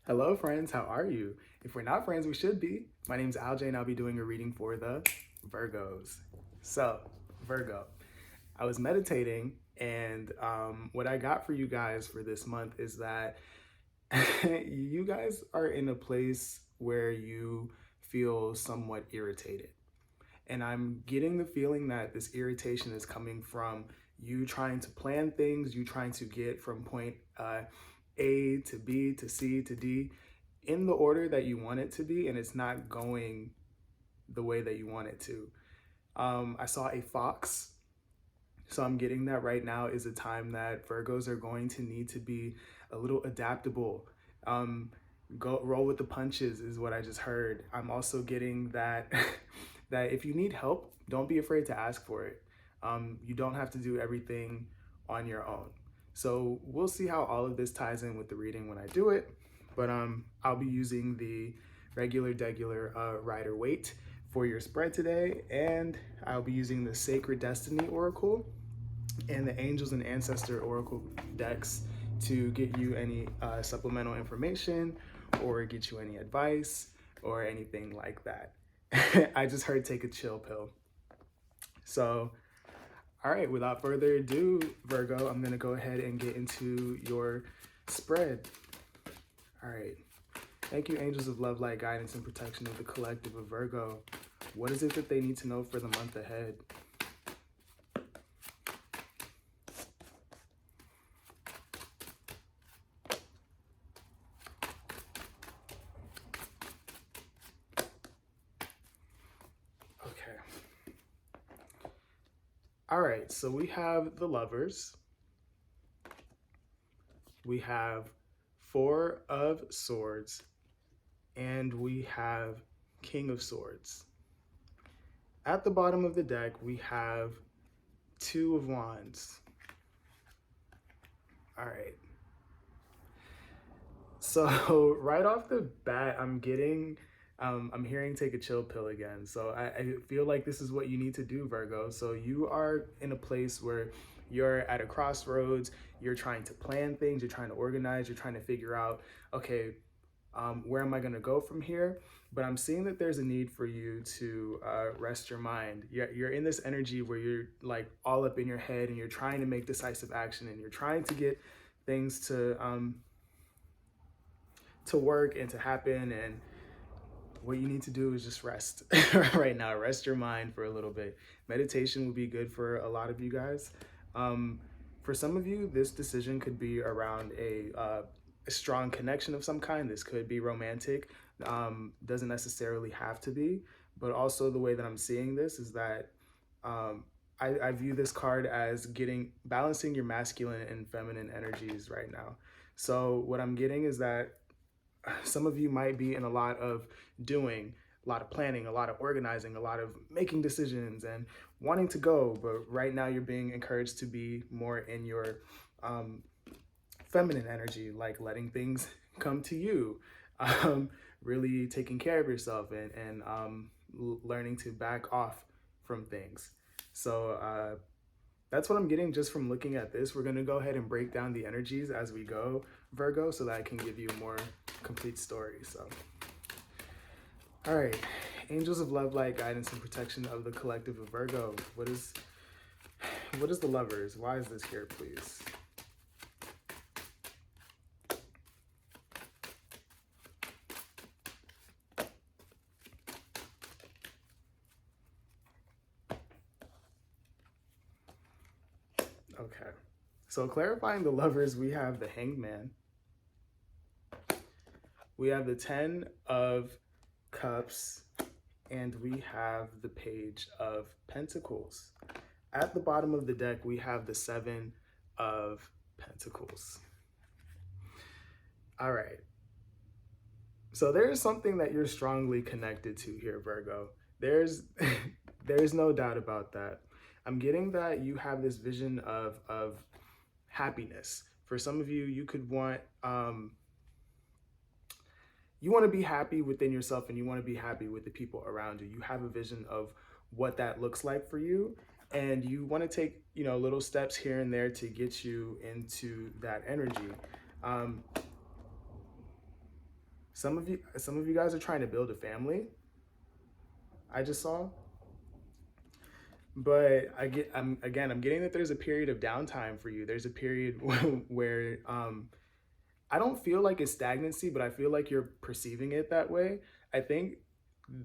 Hello, friends. How are you? If we're not friends, we should be. My name's Alj, and I'll be doing a reading for the Virgos. So, Virgo, I was meditating, and what I got for you guys for this month is that you guys are in a place where you feel somewhat irritated. And I'm getting the feeling that this irritation is coming from you trying to plan things, you trying to get from point A to B to C to D in the order that you want it to be, and it's not going the way that you want it to. I saw a fox, so I'm getting that right now is a time that Virgos are going to need to be a little adaptable. Um, Go roll with the punches is what I just heard. I'm also getting that that if you need help, don't be afraid to ask for it. You don't have to do everything on your own. So we'll see how all of this ties in with the reading when I do it. But I'll be using the regular degular Rider Waite for your spread today, and I'll be using the Sacred Destiny Oracle and the Angels and Ancestor Oracle decks to get you any supplemental information or get you any advice or anything like that. I just heard take a chill pill. So, all right, without further ado, Virgo, I'm going to go ahead and get into your spread. All right. Thank you, Angels of Love, Light, Guidance, and Protection of the Collective of Virgo. What is it that they need to know for the month ahead? Okay. All right, so we have the Lovers. We have Four of Swords, and we have King of Swords. At the bottom of the deck, we have Two of Wands. All right. So right off the bat, I'm hearing take a chill pill again. So I feel like this is what you need to do, Virgo. So you are in a place where you're at a crossroads, you're trying to plan things, you're trying to organize, you're trying to figure out, okay, where am I going to go from here? But I'm seeing that there's a need for you to rest your mind. You're in this energy where you're like all up in your head and you're trying to make decisive action and you're trying to get things to work and to happen. And what you need to do is just rest right now. Rest your mind for a little bit. Meditation would be good for a lot of you guys. For some of you, this decision could be around a strong connection of some kind. This could be romantic, doesn't necessarily have to be, but also the way that I'm seeing this is that I view this card as balancing your masculine and feminine energies right now. So what I'm getting is that some of you might be in a lot of doing, a lot of planning, a lot of organizing, a lot of making decisions and wanting to go, but right now you're being encouraged to be more in your feminine energy, like letting things come to you, really taking care of yourself and learning to back off from things. So that's what I'm getting just from looking at this. We're going to go ahead and break down the energies as we go, Virgo, so that I can give you a more complete story. So, all right, Angels of Love, Light, Guidance, and Protection of the Collective of Virgo. What is the Lovers? Why is this here, please? Okay. So clarifying the Lovers, we have the Hanged Man. We have the 10 of Cups, and we have the Page of Pentacles. At the bottom of the deck, we have the 7 of Pentacles. All right. So there is something that you're strongly connected to here, Virgo. There's no doubt about that. I'm getting that you have this vision of happiness. For some of you, you could want you want to be happy within yourself and you want to be happy with the people around you. You have a vision of what that looks like for you, and you want to take, little steps here and there to get you into that energy. some of you guys are trying to build a family. I just saw. But I'm getting that there's a period of downtime for you. There's a period where I don't feel like it's stagnancy, but I feel like you're perceiving it that way. I think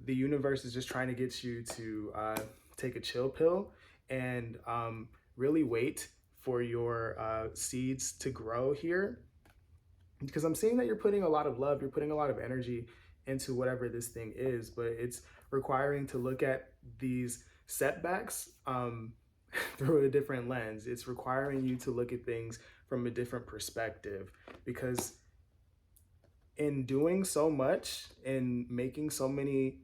the universe is just trying to get you to take a chill pill and really wait for your seeds to grow here. Because I'm seeing that you're putting a lot of love, you're putting a lot of energy into whatever this thing is, but it's requiring to look at these setbacks through a different lens. It's requiring you to look at things from a different perspective, because in doing so much and making so many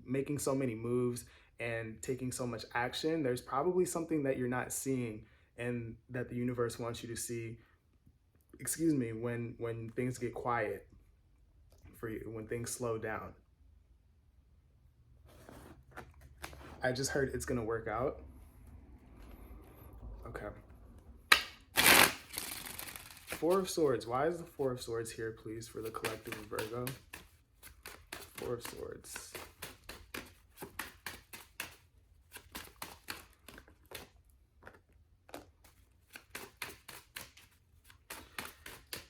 moves and taking so much action, there's probably something that you're not seeing and that the universe wants you to see, when things get quiet for you, when things slow down. I just heard it's gonna work out. Okay. Four of Swords. Why is the Four of Swords here, please, for the collective of Virgo? Four of Swords.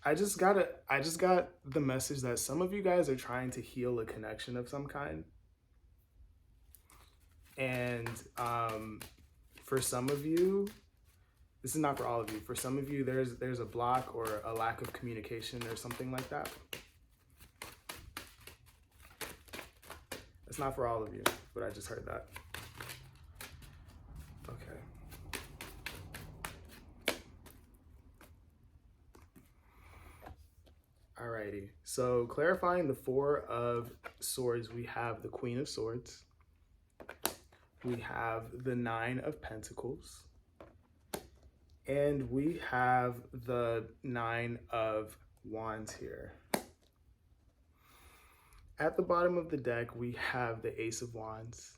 I just got the message that some of you guys are trying to heal a connection of some kind. And for some of you, this is not for all of you. For some of you, there's a block or a lack of communication or something like that. It's not for all of you, but I just heard that. Okay. Alrighty. So clarifying the Four of Swords, we have the Queen of Swords. We have the Nine of Pentacles. And we have the Nine of Wands here. At the bottom of the deck, we have the Ace of Wands.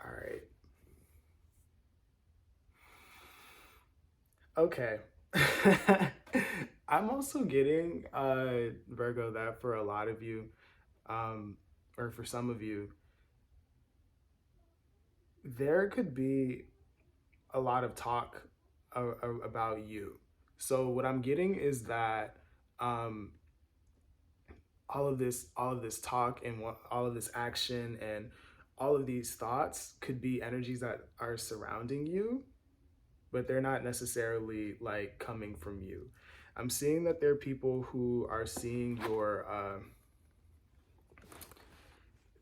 All right. Okay. I'm also getting, Virgo, that for a lot of you, or for some of you, there could be a lot of talk about you. So what I'm getting is that all of this talk and all of this action and all of these thoughts could be energies that are surrounding you, but they're not necessarily like coming from you. I'm seeing that there are people who are seeing your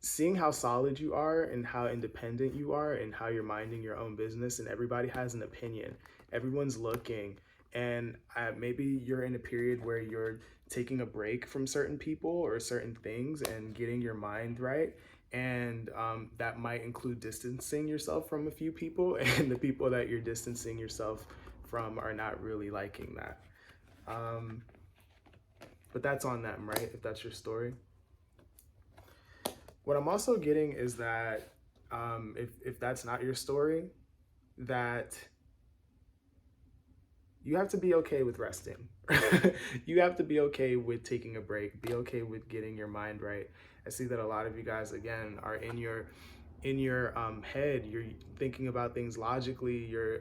seeing how solid you are and how independent you are and how you're minding your own business, and everybody has an opinion. Everyone's looking, and maybe you're in a period where you're taking a break from certain people or certain things and getting your mind right. And that might include distancing yourself from a few people, and the people that you're distancing yourself from are not really liking that. But that's on them, right? If that's your story. What I'm also getting is that if that's not your story, that you have to be okay with resting. You have to be okay with taking a break, be okay with getting your mind right. I see that a lot of you guys, again, are in your head. You're thinking about things logically. You're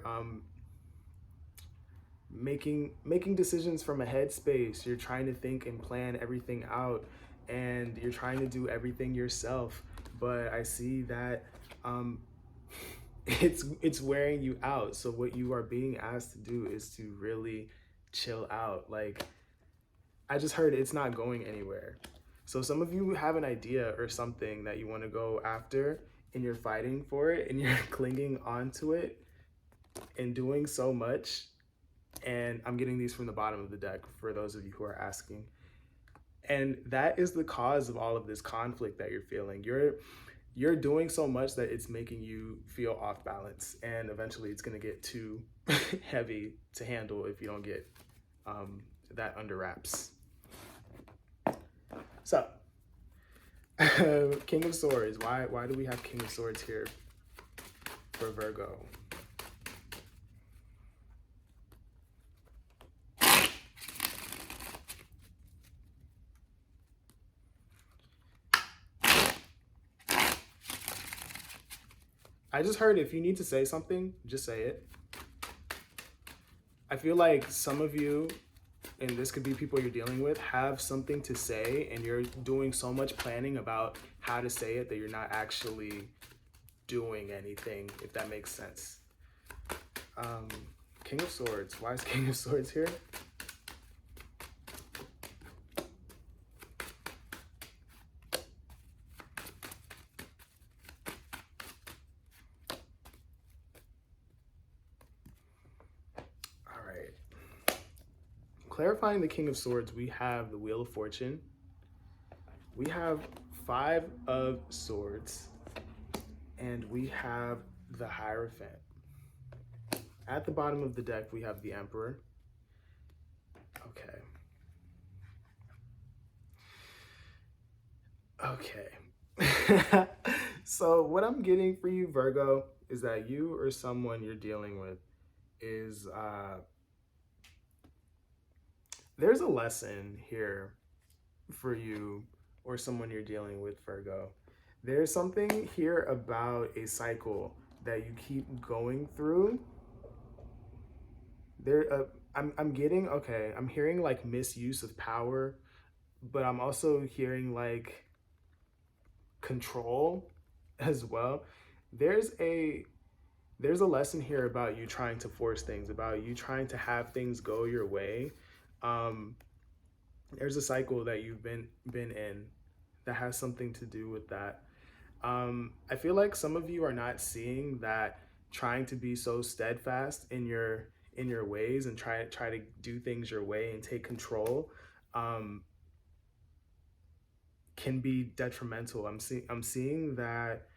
making decisions from a headspace. You're trying to think and plan everything out, and you're trying to do everything yourself. But I see that it's wearing you out. So what you are being asked to do is to really chill out. Like, I just heard it's not going anywhere. So some of you have an idea or something that you want to go after, and you're fighting for it, and you're clinging onto it and doing so much. And I'm getting these from the bottom of the deck for those of you who are asking. And that is the cause of all of this conflict that you're feeling. You're doing so much that it's making you feel off balance, and eventually it's going to get too heavy to handle if you don't get that under wraps. So, King of Swords. Why do we have King of Swords here for Virgo? I just heard if you need to say something, just say it. I feel like some of you, and this could be people you're dealing with, have something to say and you're doing so much planning about how to say it that you're not actually doing anything, if that makes sense. King of Swords. Why is King of Swords here? All right. Clarifying the King of Swords, we have the Wheel of Fortune. We have 5 of Swords. And we have the Hierophant. At the bottom of the deck, we have the Emperor. Okay. So what I'm getting for you, Virgo, is that you or someone you're dealing with is, there's a lesson here for you or someone you're dealing with, Virgo. There's something here about a cycle that you keep going through. I'm getting, okay, I'm hearing like misuse of power, but I'm also hearing like control as well. There's a lesson here about you trying to force things, about you trying to have things go your way. There's a cycle that you've been in that has something to do with that. I feel like some of you are not seeing that trying to be so steadfast in your ways and try to do things your way and take control can be detrimental. I'm seeing that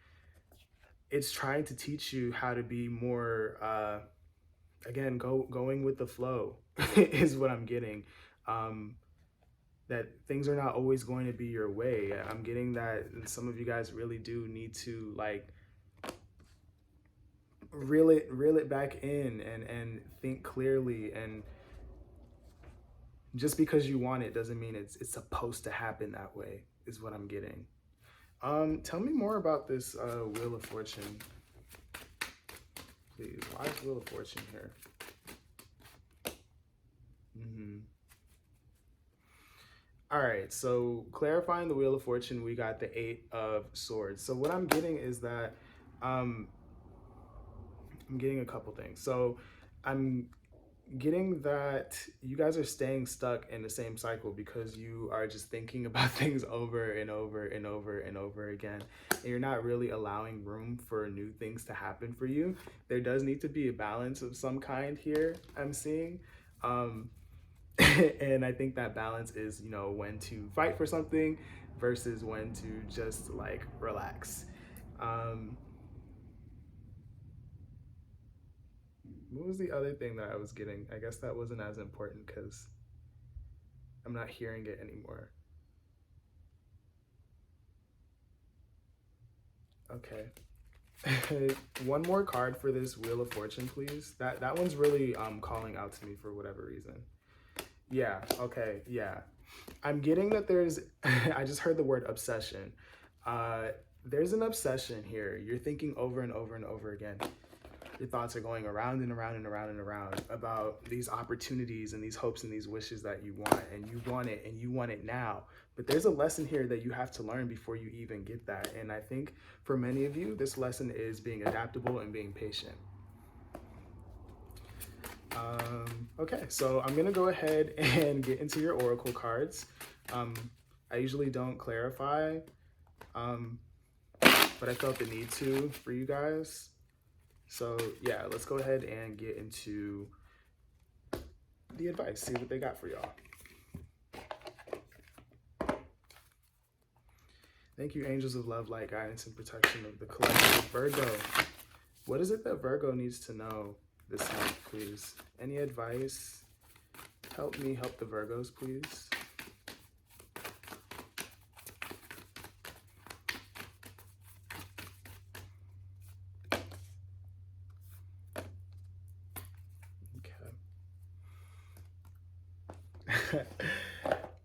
it's trying to teach you how to be more again, going with the flow is what I'm getting. That things are not always going to be your way. I'm getting that some of you guys really do need to like reel it back in and think clearly, and just because you want it doesn't mean it's supposed to happen that way, is what I'm getting. Tell me more about this Wheel of Fortune, please. Why is Wheel of Fortune here? All right, so clarifying the Wheel of Fortune, we got the 8 of Swords. So what I'm getting is that I'm getting a couple things. So I'm getting that you guys are staying stuck in the same cycle because you are just thinking about things over and over and over and over again, and you're not really allowing room for new things to happen for you. There does need to be a balance of some kind here, I'm seeing. And I think that balance is, you know, when to fight for something versus when to just like relax. What was the other thing that I was getting? I guess that wasn't as important because I'm not hearing it anymore. Okay. One more card for this Wheel of Fortune, please. That one's really calling out to me for whatever reason. Yeah, okay, yeah. I'm getting that there's, I just heard the word obsession. There's an obsession here. You're thinking over and over and over again. Your thoughts are going around and around and around and around about these opportunities and these hopes and these wishes that you want, and you want it and you want it now. But there's a lesson here that you have to learn before you even get that. And I think for many of you, this lesson is being adaptable and being patient. Okay, so I'm gonna go ahead and get into your oracle cards. I usually don't clarify, but I felt the need to for you guys. So yeah, let's go ahead and get into the advice, see what they got for y'all. Thank you, angels of love, light, guidance, and protection of the collective. Virgo, what is it that Virgo needs to know this month, please? Any advice? Help me help the Virgos, please. Okay.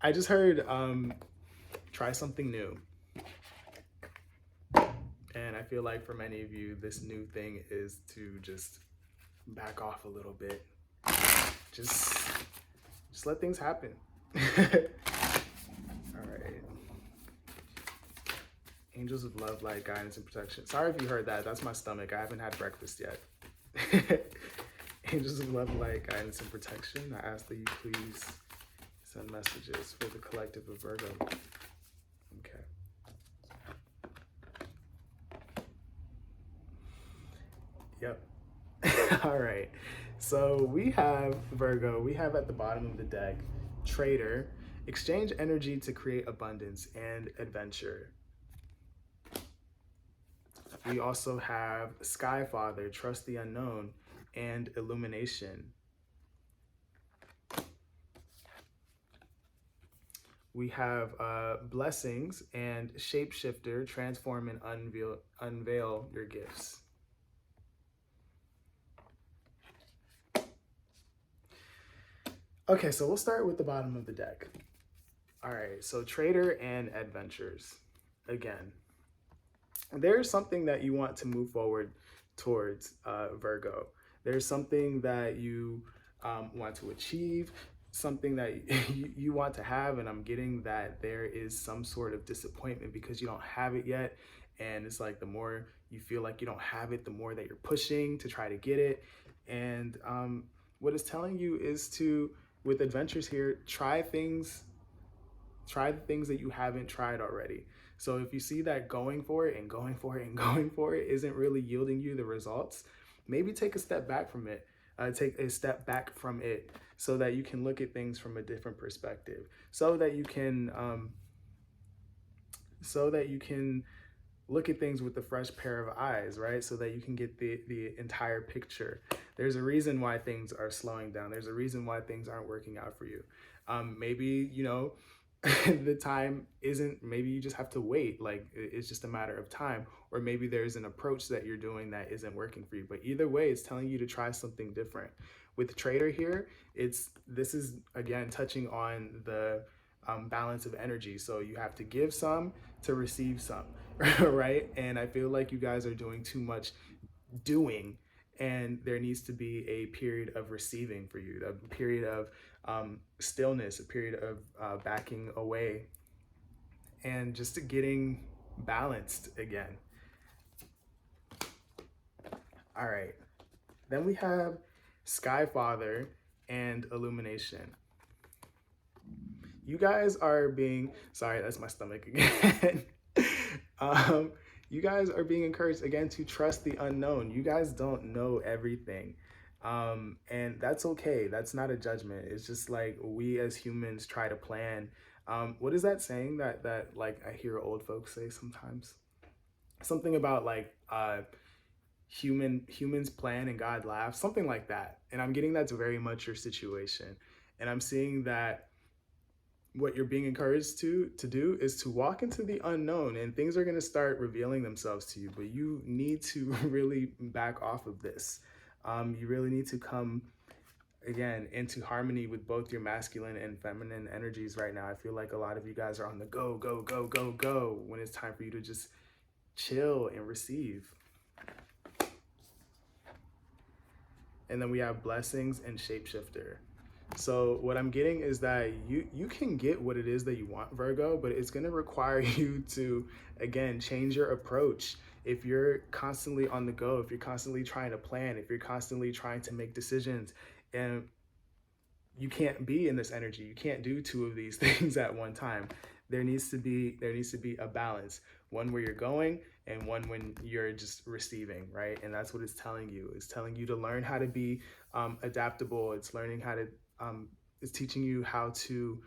I just heard try something new. And I feel like for many of you, this new thing is to just back off a little bit. Just let things happen. All right. Angels of love, light, guidance, and protection. Sorry if you heard that. That's my stomach. I haven't had breakfast yet. Angels of love, light, guidance, and protection. I ask that you please send messages for the collective of Virgo. Okay. Yep. All right. So we have Virgo. We have at the bottom of the deck, Trader. Exchange energy to create abundance and adventure. We also have Sky Father, Trust the Unknown, and Illumination. We have Blessings and Shapeshifter, Transform and Unveil your gifts. Okay, so we'll start with the bottom of the deck. All right, so Trader and Adventures. Again, there's something that you want to move forward towards, Virgo. There's something that you want to achieve, something that you want to have, and I'm getting that there is some sort of disappointment because you don't have it yet. And it's like the more you feel like you don't have it, the more that you're pushing to try to get it. And what it's telling you is to, with adventures here, try the things that you haven't tried already. So if you see that going for it and going for it and going for it isn't really yielding you the results, maybe take a step back from it. So that you can look at things from a different perspective. So that you can look at things with a fresh pair of eyes, right? So that you can get the entire picture. There's a reason why things are slowing down. There's a reason why things aren't working out for you. Maybe, the time isn't, maybe you just have to wait. Like it's just a matter of time. Or maybe there's an approach that you're doing that isn't working for you. But either way, it's telling you to try something different. With Trader here, this is again touching on the balance of energy. So you have to give some to receive some, right? And I feel like you guys are doing too much doing, and there needs to be a period of receiving for you, a period of stillness, a period of backing away, and just getting balanced again. All right. Then we have Sky Father and Illumination. You guys are being, sorry, that's my stomach again. You guys are being encouraged again to trust the unknown. You guys don't know everything. And that's okay. That's not a judgment. It's just like we as humans try to plan. What is that saying that like I hear old folks say sometimes? Something about like humans plan and God laughs, something like that. And I'm getting that's very much your situation. And I'm seeing that what you're being encouraged to do is to walk into the unknown, and things are going to start revealing themselves to you, but you need to really back off of this. You really need to come again into harmony with both your masculine and feminine energies right now. I feel like a lot of you guys are on the go, go, go, go, go, when it's time for you to just chill and receive. And then we have Blessings and Shapeshifter. So what I'm getting is that you can get what it is that you want, Virgo, but it's going to require you to, again, change your approach. If you're constantly on the go, if you're constantly trying to plan, if you're constantly trying to make decisions, and you can't be in this energy, you can't do two of these things at one time. There needs to be a balance, one where you're going and one when you're just receiving, right? And that's what it's telling you. It's telling you to learn how to be adaptable. It's learning how to is teaching you how to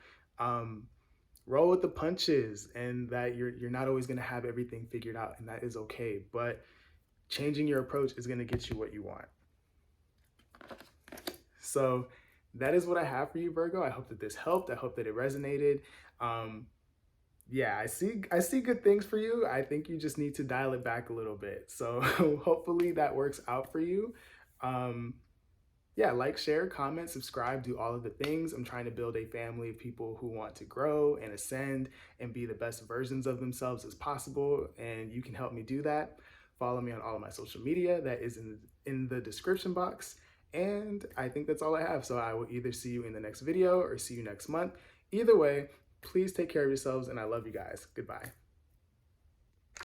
roll with the punches, and that you're not always going to have everything figured out, and that is okay. But changing your approach is going to get you what you want. So that is what I have for you, Virgo. I hope that this helped. I hope that it resonated. Yeah, I see good things for you. I think you just need to dial it back a little bit. So hopefully that works out for you. yeah, like, share, comment, subscribe, do all of the things. I'm trying to build a family of people who want to grow and ascend and be the best versions of themselves as possible. And you can help me do that. Follow me on all of my social media. That is in the description box. And I think that's all I have. So I will either see you in the next video or see you next month. Either way, please take care of yourselves. And I love you guys. Goodbye.